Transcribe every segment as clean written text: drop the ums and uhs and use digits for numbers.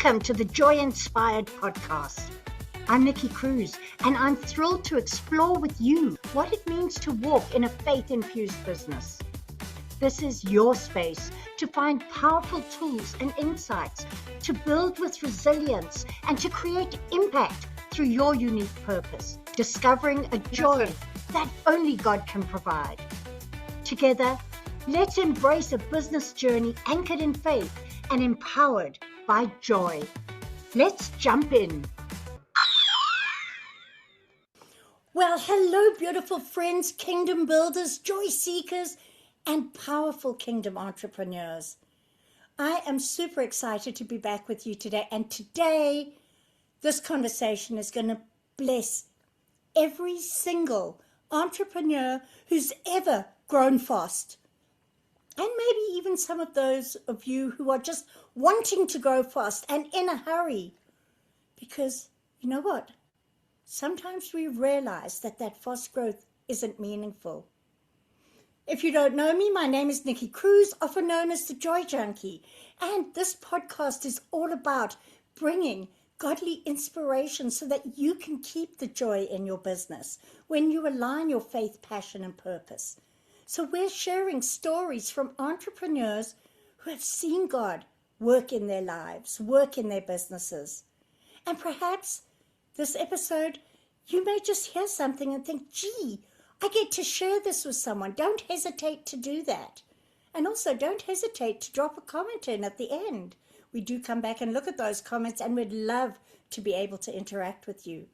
Welcome to the Joy Inspired podcast. I'm Nikki Cruise, and I'm thrilled to explore with you what it means to walk in a faith-infused business. This is your space to find powerful tools and insights to build with resilience and to create impact through your unique purpose, discovering a joy that only God can provide. Together, let's embrace a business journey anchored in faith and empowered by joy. Let's jump in. Well, hello, beautiful friends, kingdom builders, joy seekers, and powerful kingdom entrepreneurs. I am super excited to be back with you today. And today, this conversation is going to bless every single entrepreneur who's ever grown fast. And maybe even some of those of you who are just wanting to grow fast and in a hurry. Because you know what? Sometimes we realize that fast growth isn't meaningful. If you don't know me, my name is Nikki Cruise, often known as the Joy Junkie. And this podcast is all about bringing godly inspiration so that you can keep the joy in your business when you align your faith, passion, and purpose. So we're sharing stories from entrepreneurs who have seen God work in their lives, work in their businesses. And perhaps this episode, you may just hear something and think, gee, I get to share this with someone. Don't hesitate to do that. And also don't hesitate to drop a comment in at the end. We do come back and look at those comments and we'd love to be able to interact with you.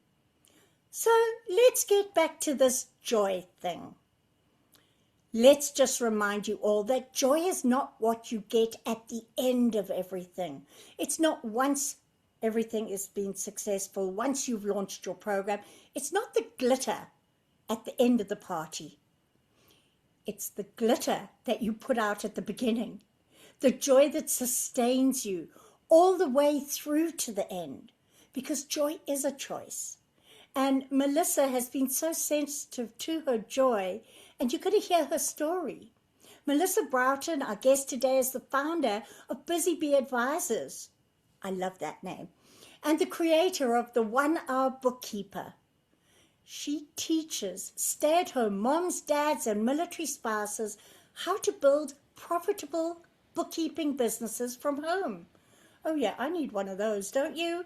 So let's get back to this joy thing. Let's just remind you all that joy is not what you get at the end of everything. It's not once everything has been successful, once you've launched your program. It's not the glitter at the end of the party. It's the glitter that you put out at the beginning. The joy that sustains you all the way through to the end. Because joy is a choice. And Melissa has been so sensitive to her joy, and you're going to hear her story. Melissa Broughton, our guest today, is the founder of Busy Bee Advisors. I love that name. And the creator of the 1 Hour Bookkeeper. She teaches stay-at-home moms, dads, and military spouses how to build profitable bookkeeping businesses from home. Oh yeah, I need one of those, don't you?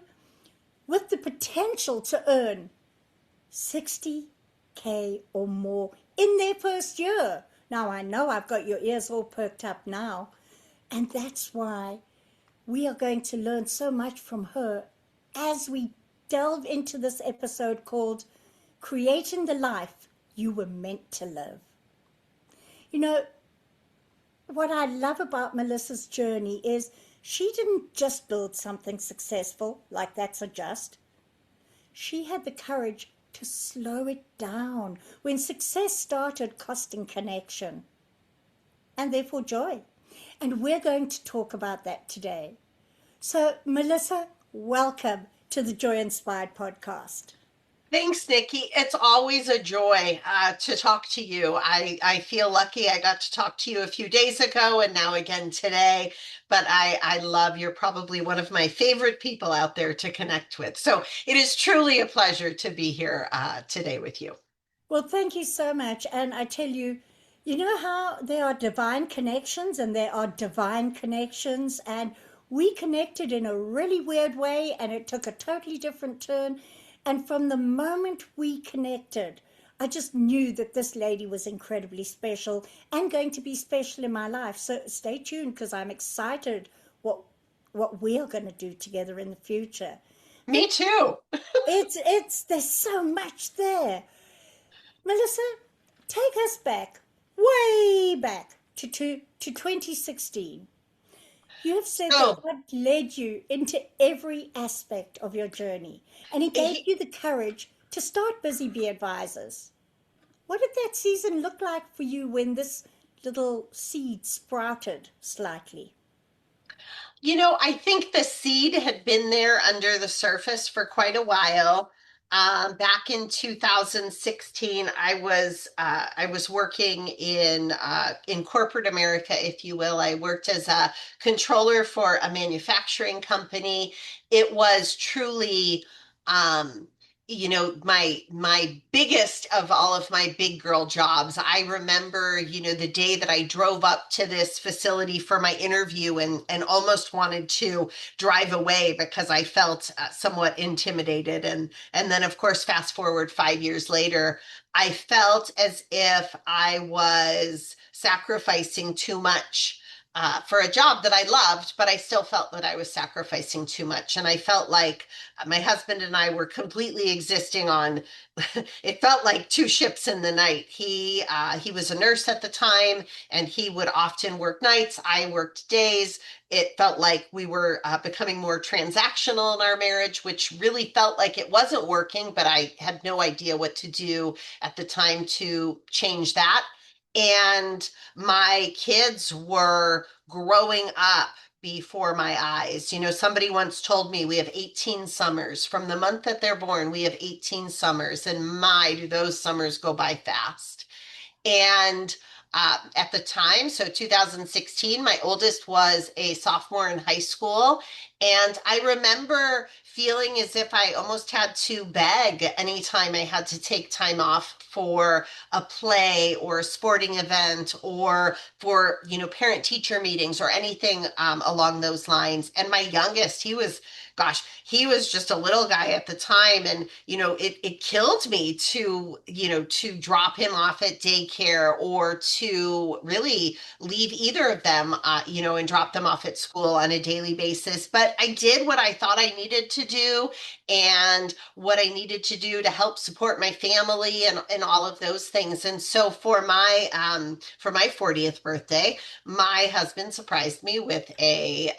With the potential to earn $60K or more in their first year. Now, I know I've got your ears all perked up now, and that's why we are going to learn so much from her as we delve into this episode called Creating the Life You Were Meant to Live. You know, what I love about Melissa's journey is she didn't just build something successful, like that's a just. She had the courage to slow it down when success started costing connection and therefore joy. And we're going to talk about that today. So, Melissa, welcome to the Joy Inspired podcast. Thanks, Nikki. It's always a joy to talk to you. I feel lucky I got to talk to you a few days ago and now again today. But I love, you're probably one of my favorite people out there to connect with. So it is truly a pleasure to be here today with you. Well, thank you so much. And I tell you, you know how there are divine connections and there are divine connections, and we connected in a really weird way and it took a totally different turn. And from the moment we connected, I just knew that this lady was incredibly special and going to be special in my life. So stay tuned because I'm excited what we are going to do together in the future. Me too. There's so much there. Melissa, take us back, way back to 2016. You have said that God led you into every aspect of your journey, and He gave you the courage to start Busy Bee Advisors. What did that season look like for you when this little seed sprouted slightly? You know, I think the seed had been there under the surface for quite a while. Back in 2016, I was working in corporate America, if you will. I worked as a controller for a manufacturing company. It was truly, um, my biggest of all of my big girl jobs. I remember, the day that I drove up to this facility for my interview and almost wanted to drive away because I felt somewhat intimidated. And then, of course, fast forward 5 years later, I felt as if I was sacrificing too much for a job that I loved, but I still felt that I was sacrificing too much. And I felt like my husband and I were completely existing on, it felt like two ships in the night. He was a nurse at the time, and he would often work nights. I worked days. It felt like we were becoming more transactional in our marriage, which really felt like it wasn't working, but I had no idea what to do at the time to change that. And my kids were growing up before my eyes. Somebody once told me we have 18 summers. From the month that they're born, we have 18 summers, and my, do those summers go by fast. And at the time, so 2016, my oldest was a sophomore in high school. And I remember feeling as if I almost had to beg anytime I had to take time off for a play or a sporting event or for, parent teacher meetings or anything along those lines. And my youngest, he was just a little guy at the time. And, it killed me to drop him off at daycare or to really leave either of them, and drop them off at school on a daily basis. But I did what I thought I needed to do and what I needed to do to help support my family and all of those things. And so for my 40th birthday, my husband surprised me with a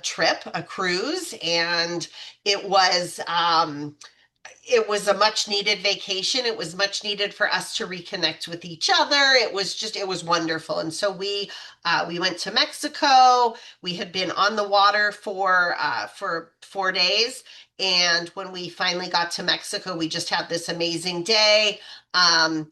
trip, a cruise, and it was um, it was a much needed vacation. It was much needed for us to reconnect with each other. It was wonderful. And so we went to Mexico. We had been on the water for 4 days. And when we finally got to Mexico, we just had this amazing day. Um,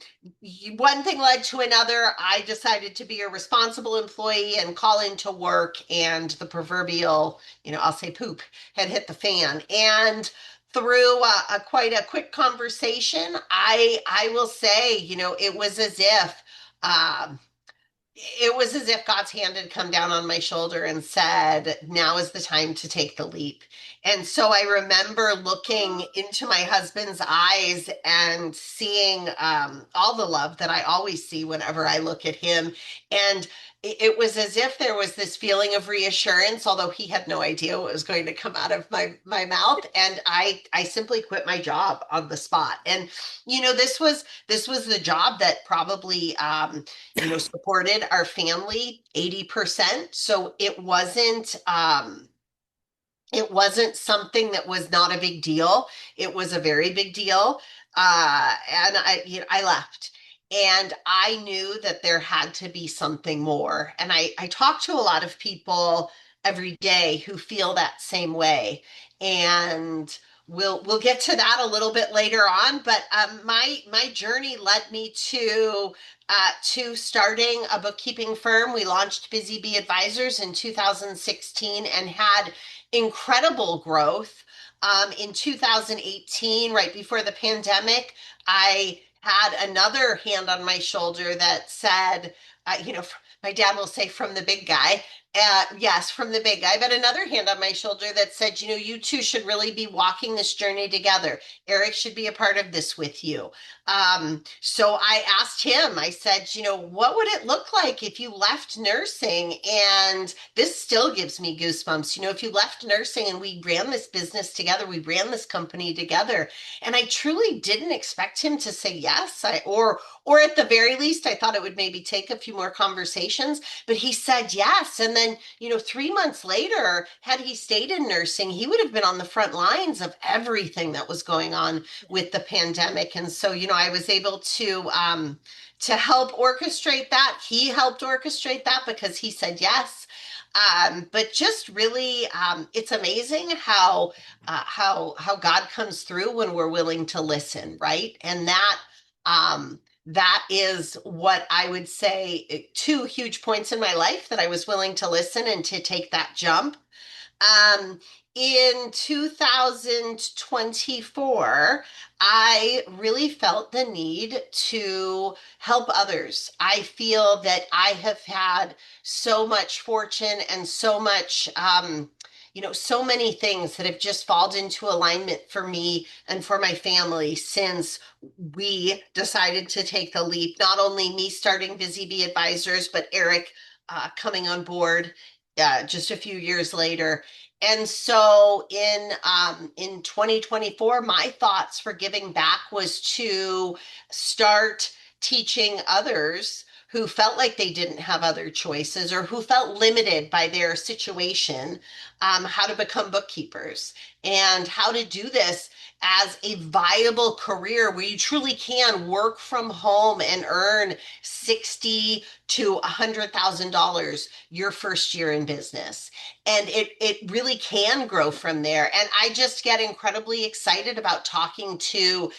One thing led to another. I decided to be a responsible employee and call into work, and the proverbial, I'll say poop had hit the fan. And through a quite a quick conversation, I will say, um, it was as if God's hand had come down on my shoulder and said, now is the time to take the leap. And so I remember looking into my husband's eyes and seeing all the love that I always see whenever I look at him. And it was as if there was this feeling of reassurance, although he had no idea what was going to come out of my mouth. And I simply quit my job on the spot. And, this was the job that probably, supported our family 80%. So it wasn't something that was not a big deal. It was a very big deal. And I left. And I knew that there had to be something more. And I talk to a lot of people every day who feel that same way. And we'll get to that a little bit later on. But my journey led me to starting a bookkeeping firm. We launched Busy Bee Advisors in 2016 and had incredible growth. In 2018, right before the pandemic, I had another hand on my shoulder that said, my dad will say from the big guy. Yes, from the big guy, but another hand on my shoulder that said, you two should really be walking this journey together. Eric should be a part of this with you. So I asked him, I said, what would it look like if you left nursing? And this still gives me goosebumps. If you left nursing and we ran this business together, we ran this company together. And I truly didn't expect him to say yes. Or at the very least, I thought it would maybe take a few more conversations, but he said yes. And then, 3 months later, had he stayed in nursing, he would have been on the front lines of everything that was going on with the pandemic. And so, I was able to to help orchestrate that. He helped orchestrate that because he said yes. But just really, it's amazing how God comes through when we're willing to listen, right? And that is what I would say, two huge points in my life that I was willing to listen and to take that jump. Um, in 2024, I really felt the need to help others. I feel that I have had so much fortune and so much, so many things that have just fallen into alignment for me and for my family since we decided to take the leap. Not only me starting Busy Bee Advisors, but Eric coming on board just a few years later. And so in 2024, my thoughts for giving back was to start teaching others who felt like they didn't have other choices or who felt limited by their situation, how to become bookkeepers and how to do this as a viable career where you truly can work from home and earn 60 to $100,000 your first year in business. And it really can grow from there. And I just get incredibly excited about talking to,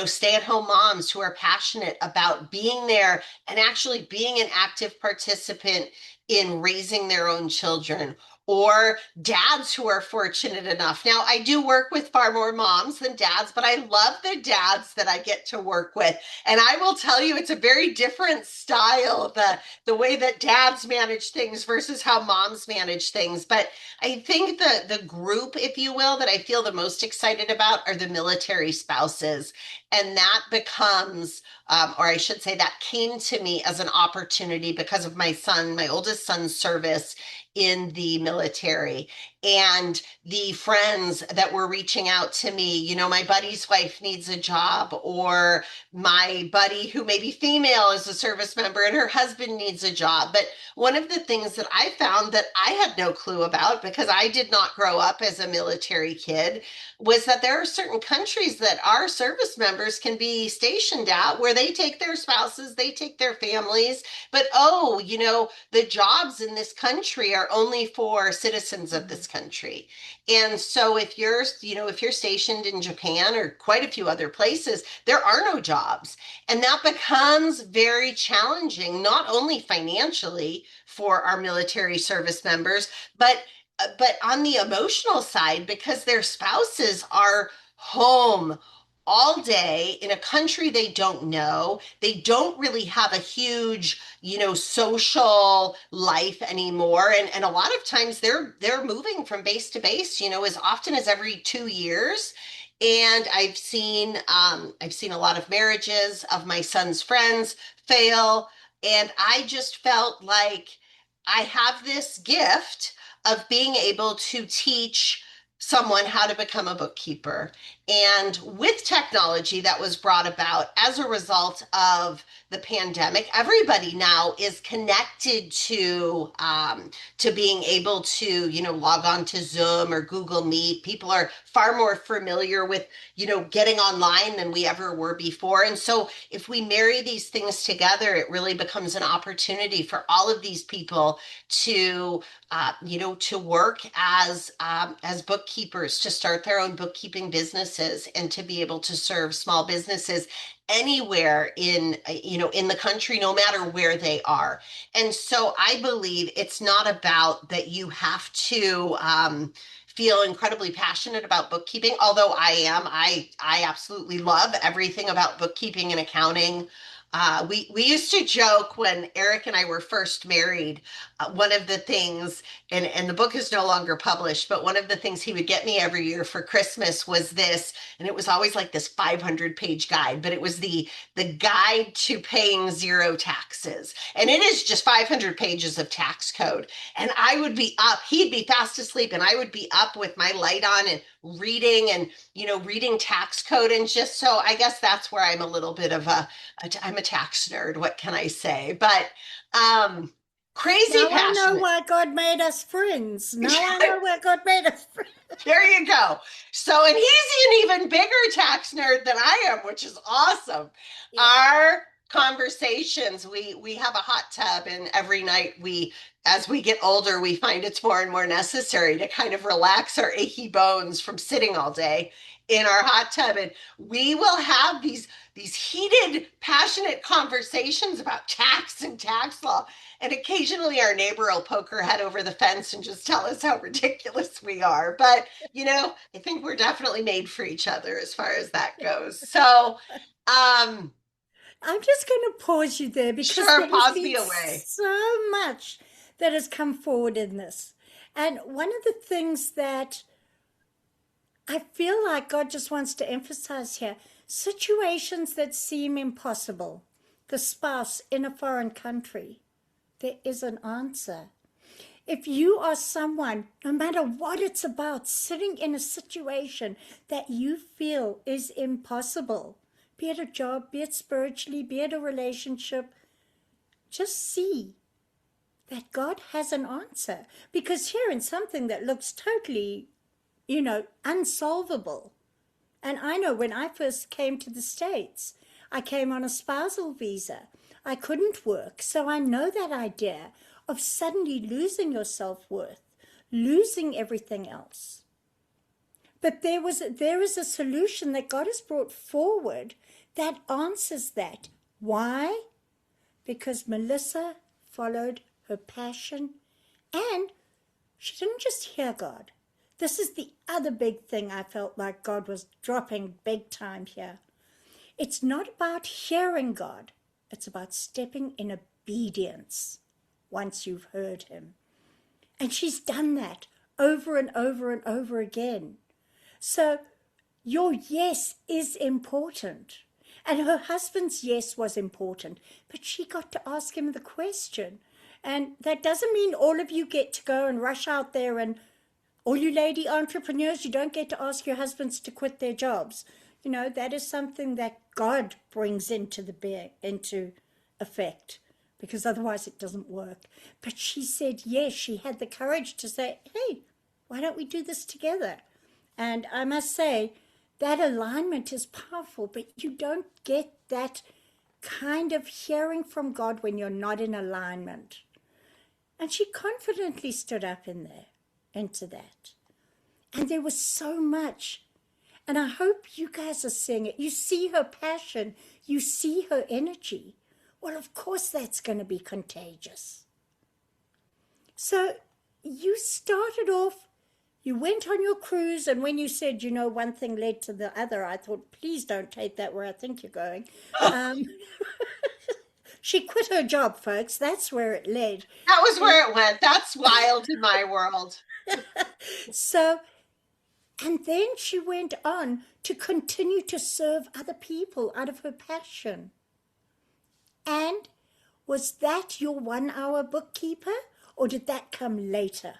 stay-at-home moms who are passionate about being there and actually being an active participant in raising their own children, or dads who are fortunate enough. Now, I do work with far more moms than dads, but I love the dads that I get to work with. And I will tell you, it's a very different style, the way that dads manage things versus how moms manage things. But I think the group, if you will, that I feel the most excited about are the military spouses. And that becomes, or I should say, that came to me as an opportunity because of my oldest son's service in the military and the friends that were reaching out to me. My buddy's wife needs a job, or my buddy who may be female is a service member and her husband needs a job. But one of the things that I found that I had no clue about because I did not grow up as a military kid was that there are certain countries that our service members can be stationed at where they take their spouses, they take their families, but oh, the jobs in this country are only for citizens of this country. And so if you're stationed in Japan or quite a few other places, there are no jobs. And that becomes very challenging, not only financially for our military service members, but on the emotional side, because their spouses are home all day in a country they don't know. They don't really have a huge, social life anymore. And a lot of times they're moving from base to base, as often as every 2 years. And I've seen a lot of marriages of my son's friends fail. And I just felt like I have this gift of being able to teach someone how to become a bookkeeper. And with technology that was brought about as a result of the pandemic, everybody now is connected to being able to, log on to Zoom or Google Meet. People are far more familiar with, getting online than we ever were before. And so if we marry these things together, it really becomes an opportunity for all of these people to to work as bookkeepers, to start their own bookkeeping businesses, and to be able to serve small businesses anywhere in the country, no matter where they are. And so I believe it's not about that you have to feel incredibly passionate about bookkeeping, although I am. I absolutely love everything about bookkeeping and accounting. We used to joke when Eric and I were first married. One of the things, and the book is no longer published, but one of the things he would get me every year for Christmas was this, and it was always like this 500-page guide, but it was the guide to paying zero taxes, and it is just 500 pages of tax code. And I would be up, he'd be fast asleep, and I would be up with my light on and reading tax code, and just so I guess that's where I'm a little bit of I'm a tax nerd. What can I say? But crazy Now I know passionate. why God made us friends. Now I know why God made us friends. There you go. So, and he's an even bigger tax nerd than I am, which is awesome. Yeah. Our conversations. We have a hot tub, and every night as we get older, we find it's more and more necessary to kind of relax our achy bones from sitting all day in our hot tub. And we will have these heated, passionate conversations about tax and tax law. And occasionally our neighbor will poke her head over the fence and just tell us how ridiculous we are. But, I think we're definitely made for each other as far as that goes. So, um, I'm just going to pause you there because sure, there has pause me been away. so much that has come forward in this. And one of the things that I feel like God just wants to emphasize here, situations that seem impossible, the spouse in a foreign country, there is an answer. If you are someone, no matter what it's about, sitting in a situation that you feel is impossible, be it a job, be it spiritually, be it a relationship, just see that God has an answer. Because here in something that looks totally, unsolvable. And I know when I first came to the States, I came on a spousal visa. I couldn't work. So I know that idea of suddenly losing your self-worth, losing everything else. But there is a solution that God has brought forward that answers that. Why? Because Melissa followed her passion and she didn't just hear God. This is the other big thing I felt like God was dropping big time here. It's not about hearing God. It's about stepping in obedience once you've heard him. And she's done that over and over and over again. So your yes is important. And her husband's yes was important. But she got to ask him the question. And that doesn't mean all of you get to go and rush out there, and all you lady entrepreneurs, you don't get to ask your husbands to quit their jobs. That is something that God brings into effect, because otherwise it doesn't work. But she said yes, she had the courage to say, hey, why don't we do this together? And I must say, that alignment is powerful, but you don't get that kind of hearing from God when you're not in alignment. And she confidently stood up into that. And there was so much. And I hope you guys are seeing it. You see her passion. You see her energy. Well, of course that's going to be contagious. So you started off, you went on your cruise, and when you said, one thing led to the other, I thought, please don't take that where I think you're going. She quit her job, folks. That's where it led. That was where it went. That's wild in my world. So, and then she went on to continue to serve other people out of her passion. And was that your 1 hour bookkeeper, or did that come later?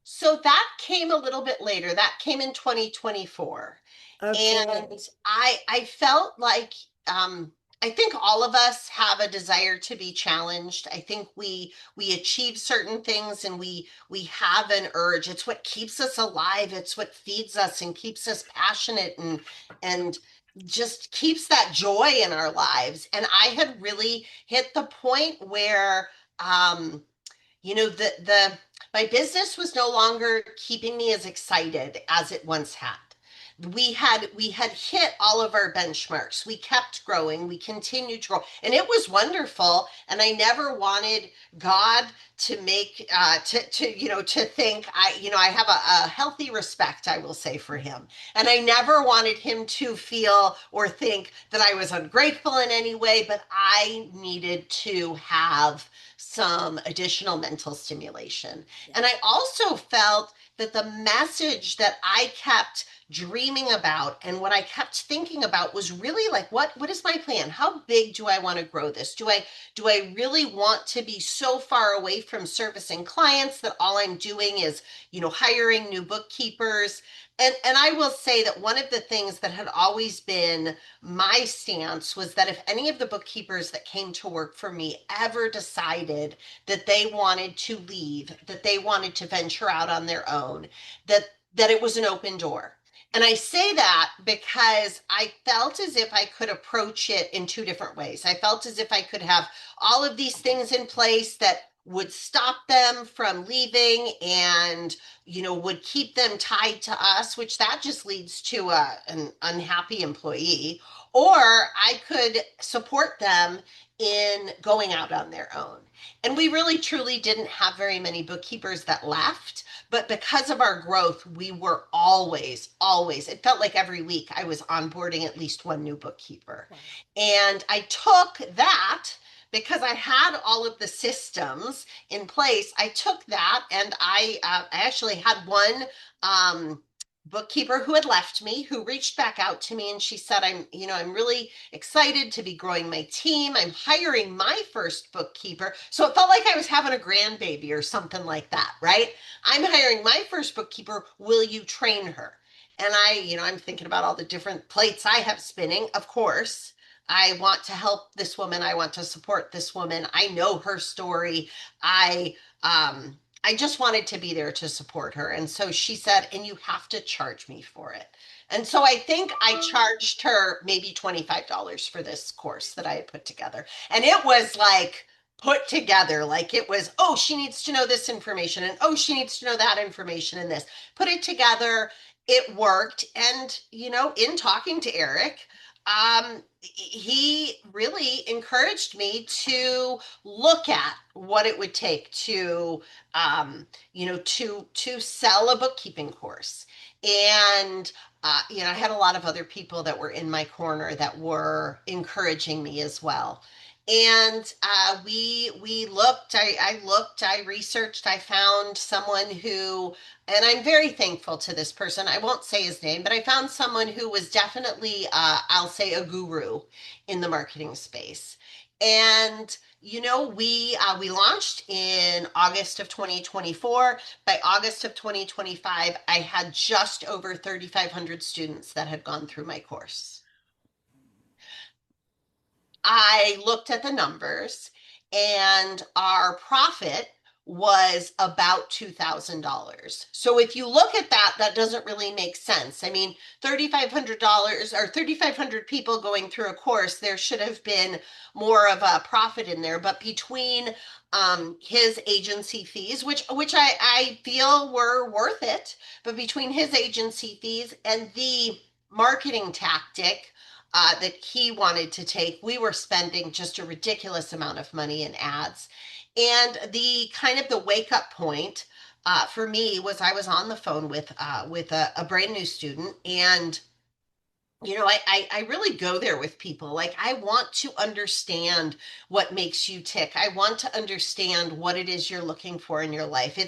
So that came a little bit later. That came in 2024. Okay. And I felt like I think all of us have a desire to be challenged. I think we achieve certain things, and we have an urge. It's what keeps us alive. It's what feeds us and keeps us passionate, and just keeps that joy in our lives. And I had really hit the point where the my business was no longer keeping me as excited as it once had. We had hit all of our benchmarks. We kept growing. We continued to grow, and it was wonderful. And I never wanted God to make to think I have a healthy respect, I will say, for him. And I never wanted him to feel or think that I was ungrateful in any way, but I needed to have some additional mental stimulation. Yeah. And I also felt that the message that I kept dreaming about and what I kept thinking about was really like, what is my plan? How big do I want to grow this? Do I really want to be so far away from servicing clients that all I'm doing is, hiring new bookkeepers? And I will say that one of the things that had always been my stance was that if any of the bookkeepers that came to work for me ever decided that they wanted to leave, that they wanted to venture out on their own, that it was an open door, And I say that because I felt as if I could approach it in two different ways. I felt as if I could have all of these things in place that would stop them from leaving and, would keep them tied to us, which that just leads to an unhappy employee. Or I could support them in going out on their own. And we really truly didn't have very many bookkeepers that left. But because of our growth, we were always, it felt like every week I was onboarding at least one new bookkeeper. Wow. And I took that because I had all of the systems in place. I took that and I actually had one bookkeeper who had left me who reached back out to me and she said, I'm really excited to be growing my team. I'm hiring my first bookkeeper. So it felt like I was having a grandbaby or something like that, right? I'm hiring my first bookkeeper. Will you train her? And I'm thinking about all the different plates I have spinning. Of course, I want to help this woman. I want to support this woman. I know her story. I, I just wanted to be there to support her. And so she said, and you have to charge me for it. And so I think I charged her maybe $25 for this course that I had put together. And it was like, put together like it was, oh, she needs to know this information and oh, she needs to know that information and this. Put it together. It worked. And, in talking to Eric, he really encouraged me to look at what it would take to, to sell a bookkeeping course. And I had a lot of other people that were in my corner that were encouraging me as well. And we looked. I looked. I researched. I found someone who, and I'm very thankful to this person. I won't say his name, but I found someone who was definitely, I'll say, a guru in the marketing space. And we launched in August of 2024. By August of 2025, I had just over 3,500 students that had gone through my course. I looked at the numbers and our profit was about $2,000. So if you look at that, that doesn't really make sense. I mean, $3,500 or 3,500 people going through a course, there should have been more of a profit in there. But between his agency fees, which I feel were worth it, but between his agency fees and the marketing tactic that he wanted to take, we were spending just a ridiculous amount of money in ads. And the kind of the wake up point for me was I was on the phone with a brand new student, and I really go there with people. Like, I want to understand what makes you tick. I want to understand what it is you're looking for in your life.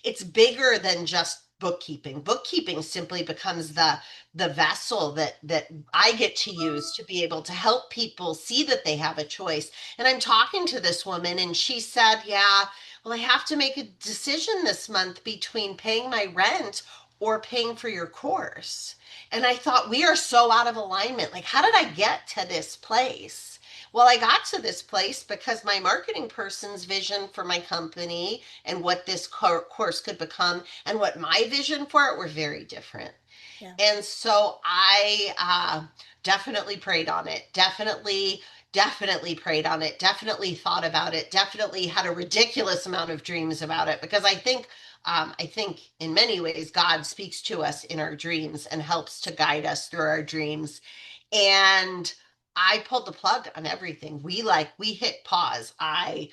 It's bigger than just bookkeeping. Bookkeeping simply becomes the vessel that I get to use to be able to help people see that they have a choice. And I'm talking to this woman and she said, "Yeah, well, I have to make a decision this month between paying my rent or paying for your course." And I thought, we are so out of alignment. Like, how did I get to this place? Well, I got to this place because my marketing person's vision for my company and what this course could become and what my vision for it were very different. Yeah. And so I definitely prayed on it. Definitely prayed on it. Definitely thought about it. Definitely had a ridiculous amount of dreams about it because I think in many ways God speaks to us in our dreams and helps to guide us through our dreams. And I pulled the plug on everything. We hit pause. I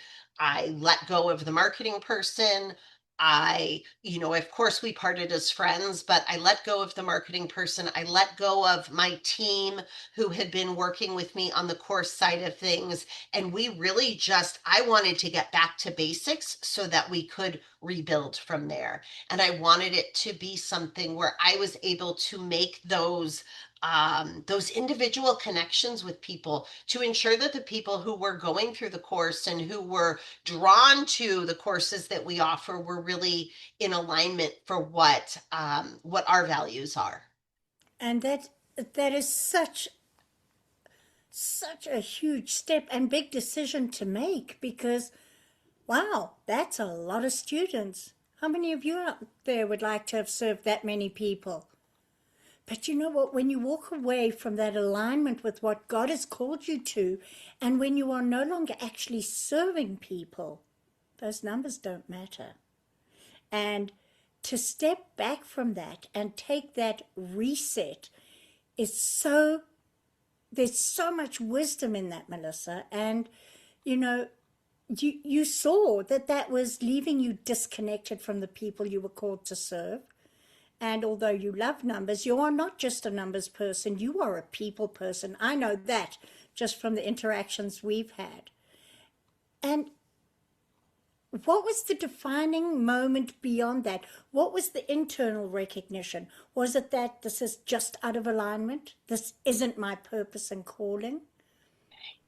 let go of the marketing person. Of course we parted as friends, but I let go of the marketing person. I let go of my team who had been working with me on the course side of things. And we really I wanted to get back to basics so that we could rebuild from there. And I wanted it to be something where I was able to make those individual connections with people to ensure that the people who were going through the course and who were drawn to the courses that we offer were really in alignment for what our values are. And that is such a huge step and big decision to make because wow, that's a lot of students. How many of you out there would like to have served that many people? But you know what? When you walk away from that alignment with what God has called you to, and when you are no longer actually serving people, those numbers don't matter. And to step back from that and take that reset is so, there's so much wisdom in that, Melissa. And, you know, you saw that that was leaving you disconnected from the people you were called to serve. And although you love numbers, you are not just a numbers person, you are a people person. I know that just from the interactions we've had. And what was the defining moment beyond that? What was the internal recognition? Was it that this is just out of alignment? This isn't my purpose and calling?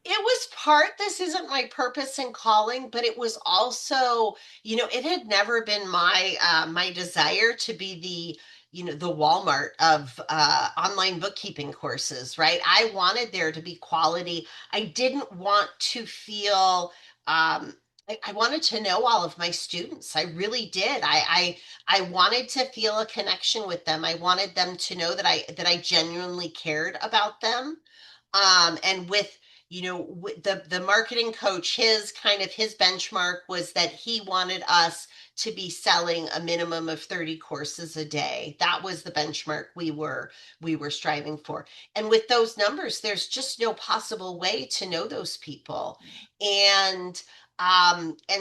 It was part, this isn't my purpose in calling, but it was also, it had never been my desire to be the Walmart of online bookkeeping courses, right? I wanted there to be quality. I didn't want to feel I wanted to know all of my students. I really did. I wanted to feel a connection with them. I wanted them to know that I genuinely cared about them. And with the marketing coach, his benchmark was that he wanted us to be selling a minimum of 30 courses a day. That was the benchmark we were striving for. And with those numbers, there's just no possible way to know those people. And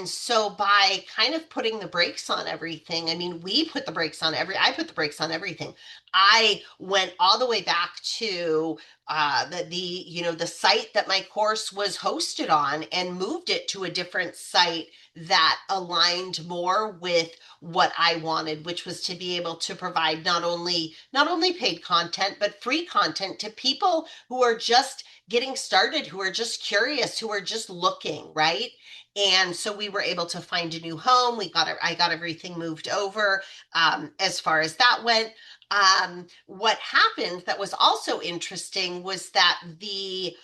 so by kind of putting the brakes on everything, I mean, I put the brakes on everything. I went all the way back to the site that my course was hosted on, and moved it to a different site that aligned more with what I wanted, which was to be able to provide not only paid content but free content to people who are just getting started, who are just curious, who are just looking, right? And so we were able to find a new home. I got everything moved over as far as that went. What happened that was also interesting was that the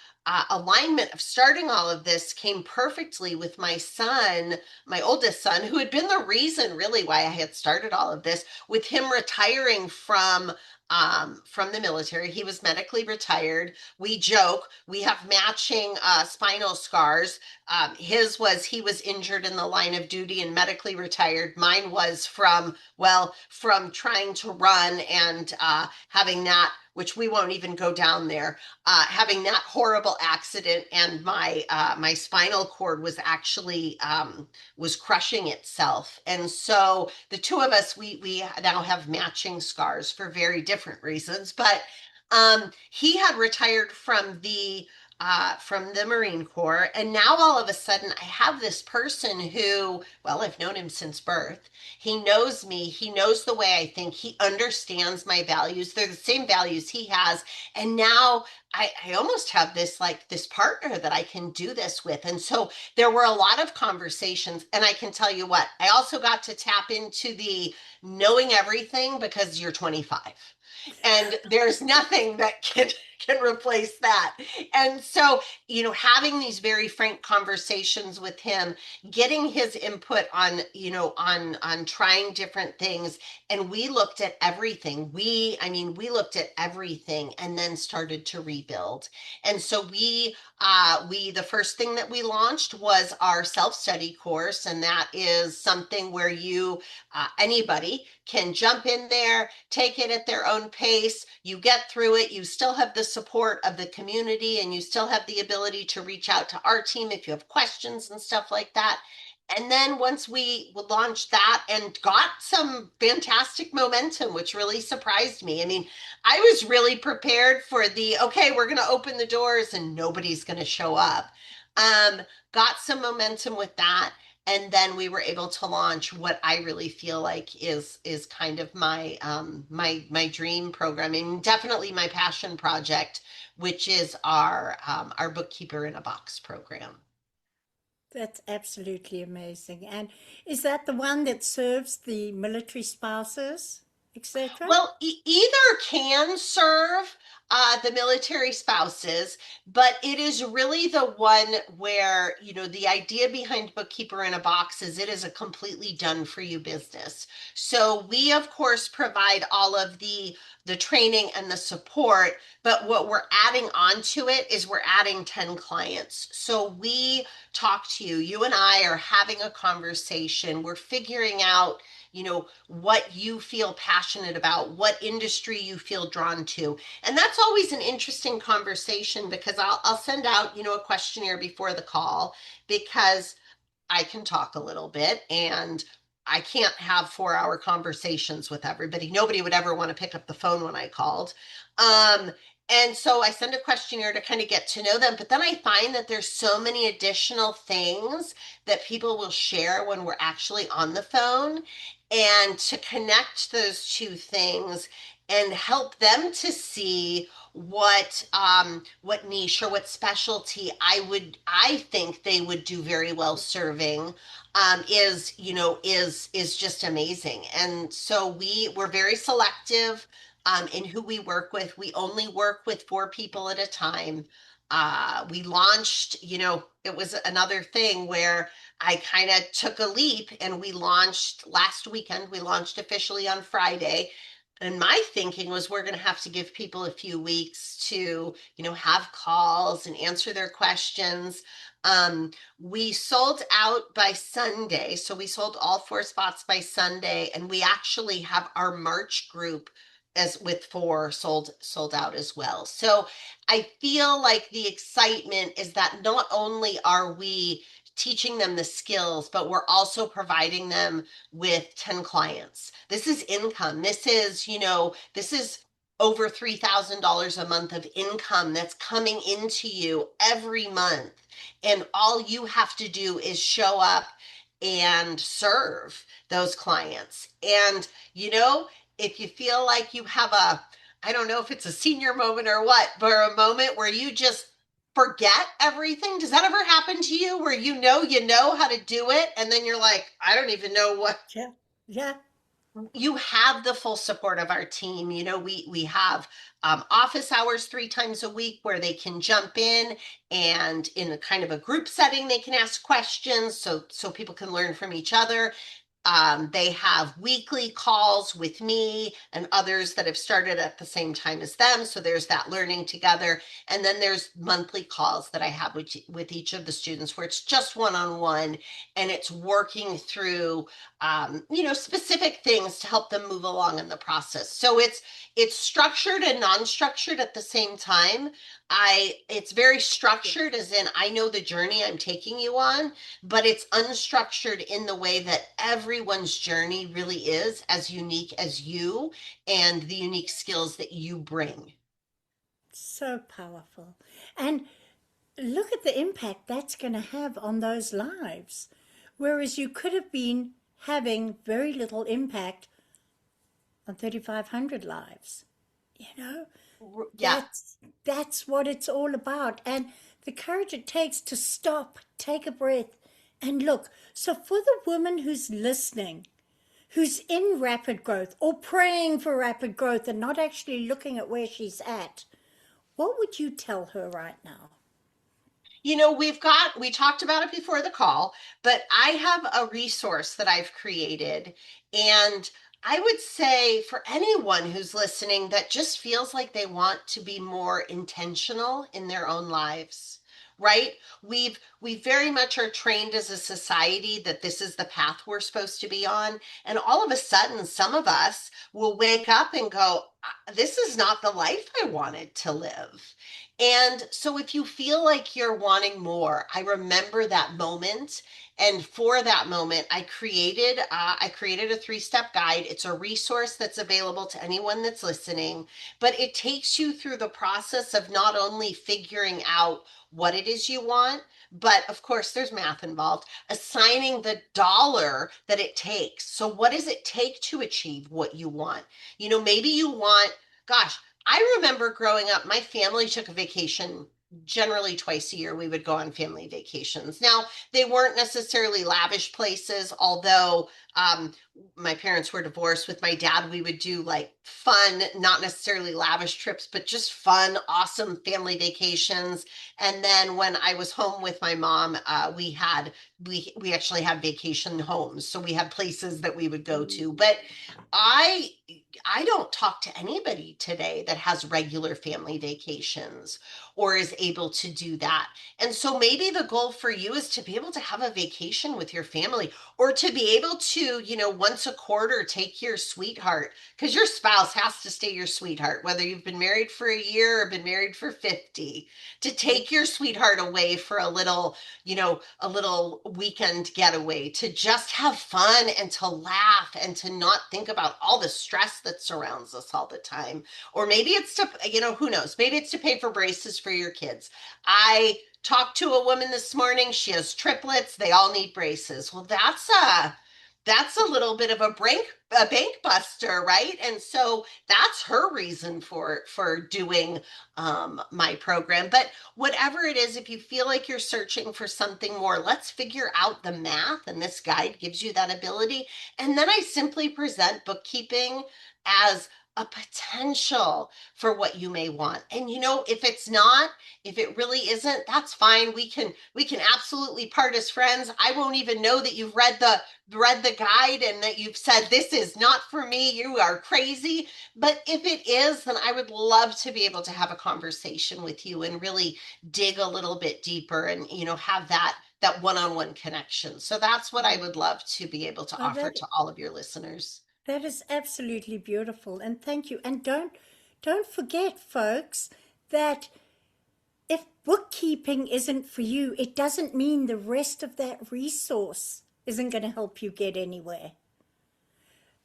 alignment of starting all of this came perfectly with my son, my oldest son, who had been the reason really why I had started all of this, with him retiring from the military. He was medically retired. We joke, we have matching spinal scars. He was injured in the line of duty and medically retired. Mine was from trying to run and having that, which we won't even go down there, having that horrible accident, and my spinal cord was actually was crushing itself. And so the two of us, we now have matching scars for very different reasons. But he had retired from the Marine Corps. And now all of a sudden, I have this person who, well, I've known him since birth. He knows me. He knows the way I think. He understands my values. They're the same values he has. And now I almost have this partner that I can do this with. And so there were a lot of conversations. And I can tell you what, I also got to tap into the knowing everything, because you're 25. And there's nothing that can replace that. And so, having these very frank conversations with him, getting his input on trying different things, and we looked at everything. We looked at everything and then started to rebuild. And so the first thing that we launched was our self-study course, and that is something where anybody can jump in there, take it at their own pace. You get through it. You still have the support of the community, and you still have the ability to reach out to our team if you have questions and stuff like that. And then once we launched that and got some fantastic momentum, which really surprised me. I mean, I was really prepared for okay, we're going to open the doors and nobody's going to show up. Got some momentum with that. And then we were able to launch what I really feel like is kind of my dream program, and definitely my passion project, which is our Bookkeeper in a Box program. That's absolutely amazing. And is that the one that serves the military spouses? etc.? Well, either can serve the military spouses, but it is really the one where, the idea behind Bookkeeper in a Box is it is a completely done for you business. So we, of course, provide all of the training and the support, but what we're adding onto it is we're adding 10 clients. So we talk to you, you and I are having a conversation, we're figuring out what you feel passionate about, what industry you feel drawn to. And that's always an interesting conversation because I'll send out, a questionnaire before the call because I can talk a little bit and I can't have 4 hour conversations with everybody. Nobody would ever want to pick up the phone when I called. Um, and so I send a questionnaire to kind of get to know them. But then I find that there's so many additional things that people will share when we're actually on the phone. And to connect those two things and help them to see what niche or what specialty I think they would do very well serving is just amazing. And so we're very selective in who we work with. We only work with 4 people at a time. We launched, it was another thing where I kind of took a leap and we launched last weekend. We launched officially on Friday. And my thinking was we're going to have to give people a few weeks to, have calls and answer their questions. We sold out by Sunday. So we sold all 4 spots by Sunday. And we actually have our March group as with 4 sold out as well. So I feel like the excitement is that not only are we teaching them the skills, but we're also providing them with 10 clients. This is income. This is over $3,000 a month of income that's coming into you every month. And all you have to do is show up and serve those clients. And, if you feel like you have I don't know if it's a senior moment or what, but a moment where you just forget everything. Does that ever happen to you where you know how to do it and then you're like, I don't even know what Yeah, yeah. you have the full support of our team. We have office hours 3 times a week where they can jump in a kind of a group setting, they can ask questions so people can learn from each other. They have weekly calls with me and others that have started at the same time as them. So there's that learning together. And then there's monthly calls that I have with each of the students where it's just one-on-one and it's working through, specific things to help them move along in the process. So it's structured and non-structured at the same time. It's very structured as in I know the journey I'm taking you on, but it's unstructured in the way that everyone's journey really is as unique as you and the unique skills that you bring. So powerful. And look at the impact that's going to have on those lives. Whereas you could have been having very little impact on 3,500 lives. You know, Yeah. that's what it's all about. And the courage it takes to stop, take a breath, and look. So for the woman who's listening, who's in rapid growth or praying for rapid growth and not actually looking at where she's at, what would you tell her right now? We talked about it before the call, but I have a resource that I've created. And I would say for anyone who's listening that just feels like they want to be more intentional in their own lives, right? We very much are trained as a society that this is the path we're supposed to be on. And all of a sudden, some of us will wake up and go, this is not the life I wanted to live. And so if you feel like you're wanting more, I remember that moment. And for that moment, I created a 3 step guide. It's a resource that's available to anyone that's listening, but it takes you through the process of not only figuring out what it is you want, but of course there's math involved, assigning the dollar that it takes. So what does it take to achieve what you want? Maybe you want, gosh, I remember growing up, my family took a vacation generally twice a year we would go on family vacations. Now, they weren't necessarily lavish places, although my parents were divorced. With my dad, we would do like fun, not necessarily lavish trips, but just fun, awesome family vacations. And then when I was home with my mom, we actually had vacation homes, so we had places that we would go to. But I I don't talk to anybody today that has regular family vacations or is able to do that. And so maybe the goal for you is to be able to have a vacation with your family, or to be able to, once a quarter take your sweetheart, because your spouse has to stay your sweetheart, whether you've been married for a year or been married for 50, to take your sweetheart away for a little weekend getaway, to just have fun and to laugh and to not think about all the stress that surrounds us all the time. Or maybe it's to, who knows? Maybe it's to pay for braces for your kids. I talked to a woman this morning. She has triplets. They all need braces. Well, that's a little bit of a bank buster, right? And so that's her reason for doing my program. But whatever it is, if you feel like you're searching for something more, let's figure out the math, and this guide gives you that ability. And then I simply present bookkeeping as a potential for what you may want. And if it's not, if it really isn't, that's fine. We can absolutely part as friends. I won't even know that you've read the guide and that you've said, this is not for me, you are crazy. But if it is, then I would love to be able to have a conversation with you and really dig a little bit deeper, and have that one-on-one connection. So that's what I would love to be able to Oh, offer to all of your listeners. that is absolutely beautiful, and thank you. And don't forget, folks, that if bookkeeping isn't for you, it doesn't mean the rest of that resource isn't going to help you get anywhere.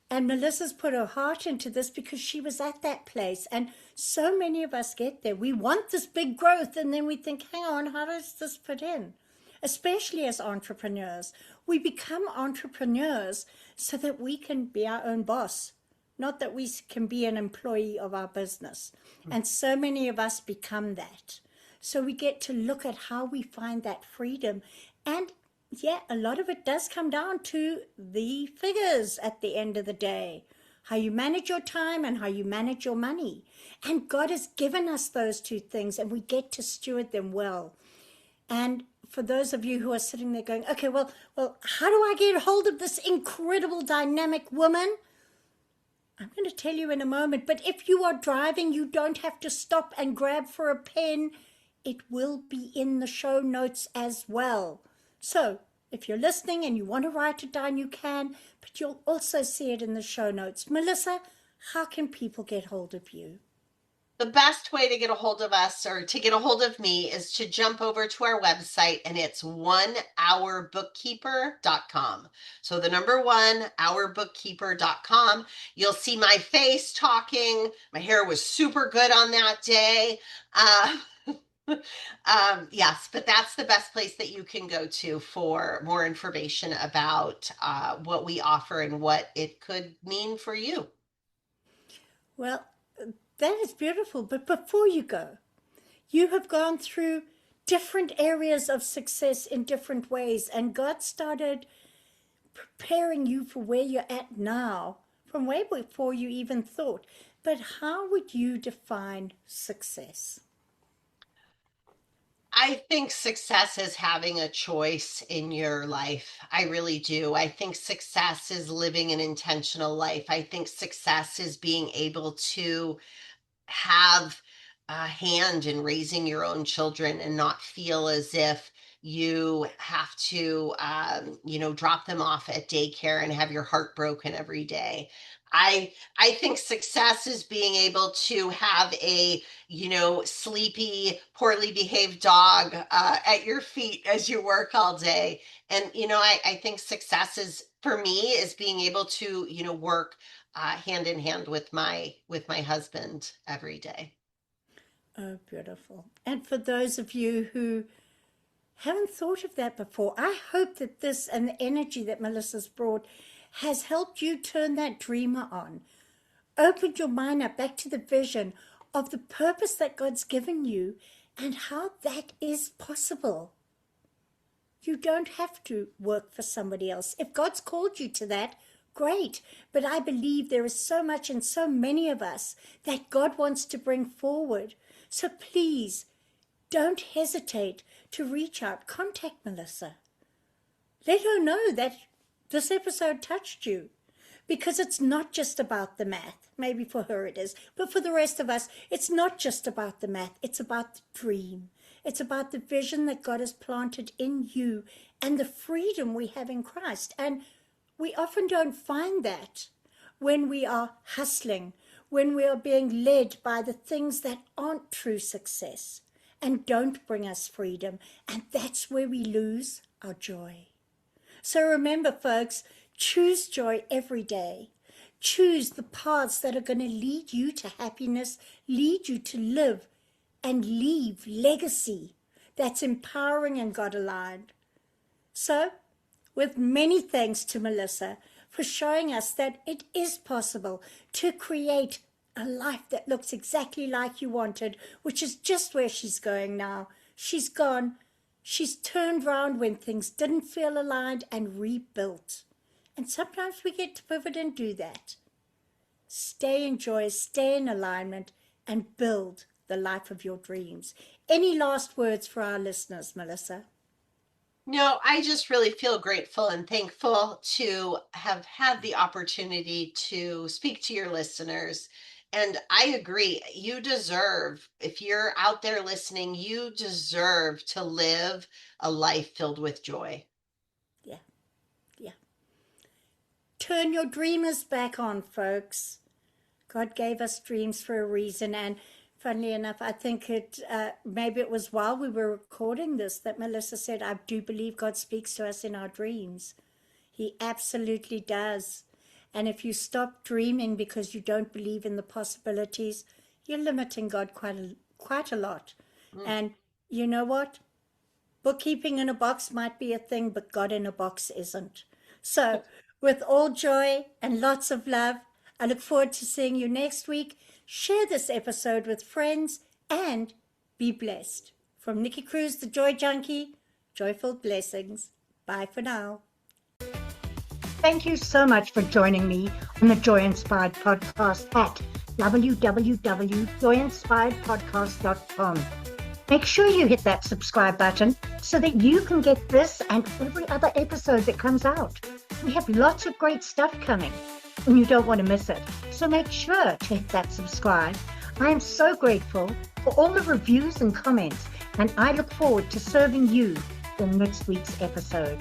And Melissa's put her heart into this because she was at that place. And so many of us get there. We want this big growth, and then we think, hang on, how does this fit in? Especially as entrepreneurs. We become entrepreneurs so that we can be our own boss, not that we can be an employee of our business. And so many of us become that. So we get to look at how we find that freedom. And yeah, a lot of it does come down to the figures at the end of the day, how you manage your time and how you manage your money. And God has given us those two things, and we get to steward them well. And for those of you who are sitting there going, okay, well, how do I get hold of this incredible dynamic woman? I'm going to tell you in a moment, but if you are driving, you don't have to stop and grab for a pen. It will be in the show notes as well. So if you're listening and you want to write it down, you can, but you'll also see it in the show notes. Melissa, how can people get hold of you? The best way to get a hold of us, or to get a hold of me, is to jump over to our website, and it's onehourbookkeeper.com. So the number one, hourbookkeeper.com. You'll see my face talking. My hair was super good on that day. Yes, but that's the best place that you can go to for more information about what we offer and what it could mean for you. Well, that is beautiful. But before you go, you have gone through different areas of success in different ways, and God started preparing you for where you're at now from way before you even thought. But how would you define success? I think success is having a choice in your life. I really do. I think success is living an intentional life. I think success is being able to have a hand in raising your own children and not feel as if you have to, drop them off at daycare and have your heart broken every day. I think success is being able to have a, sleepy, poorly behaved dog at your feet as you work all day. And, I think success is, for me, is being able to, work hand in hand with my husband every day. Oh, beautiful. And for those of you who haven't thought of that before, I hope that this and the energy that Melissa's brought has helped you turn that dreamer on, opened your mind up back to the vision of the purpose that God's given you, and how that is possible. You don't have to work for somebody else. If God's called you to that, great. But I believe there is so much in so many of us that God wants to bring forward. So please, don't hesitate to reach out. Contact Melissa. Let her know that this episode touched you. Because it's not just about the math. Maybe for her it is. But for the rest of us, it's not just about the math. It's about the dream. It's about the vision that God has planted in you and the freedom we have in Christ. And we often don't find that when we are hustling, when we are being led by the things that aren't true success and don't bring us freedom. And that's where we lose our joy. So remember, folks, choose joy every day. Choose the paths that are going to lead you to happiness, lead you to live and leave legacy that's empowering and God-aligned. So, with many thanks to Melissa for showing us that it is possible to create a life that looks exactly like you wanted, which is just where she's going now. She's gone. She's turned around when things didn't feel aligned and rebuilt. And sometimes we get to pivot and do that. Stay in joy, stay in alignment, and build the life of your dreams. Any last words for our listeners, Melissa? No, I just really feel grateful and thankful to have had the opportunity to speak to your listeners. And I agree, you deserve, if you're out there listening, you deserve to live a life filled with joy. Yeah. Turn your dreamers back on, folks. God gave us dreams for a reason. And funnily enough, I think maybe it was while we were recording this that Melissa said, I do believe God speaks to us in our dreams. He absolutely does. And if you stop dreaming because you don't believe in the possibilities, you're limiting God quite a lot. And you know what? Bookkeeping in a box might be a thing, but God in a box isn't. So, with all joy and lots of love, I look forward to seeing you next week. Share this episode with friends and be blessed. From Nikki Cruise, the Joy Junkie, joyful blessings. Bye for now. Thank you so much for joining me on the Joy Inspired Podcast at www.joyinspiredpodcast.com. Make sure you hit that subscribe button so that you can get this and every other episode that comes out. We have lots of great stuff coming and you don't want to miss it. So make sure to hit that subscribe. I am so grateful for all the reviews and comments, and I look forward to serving you in next week's episode.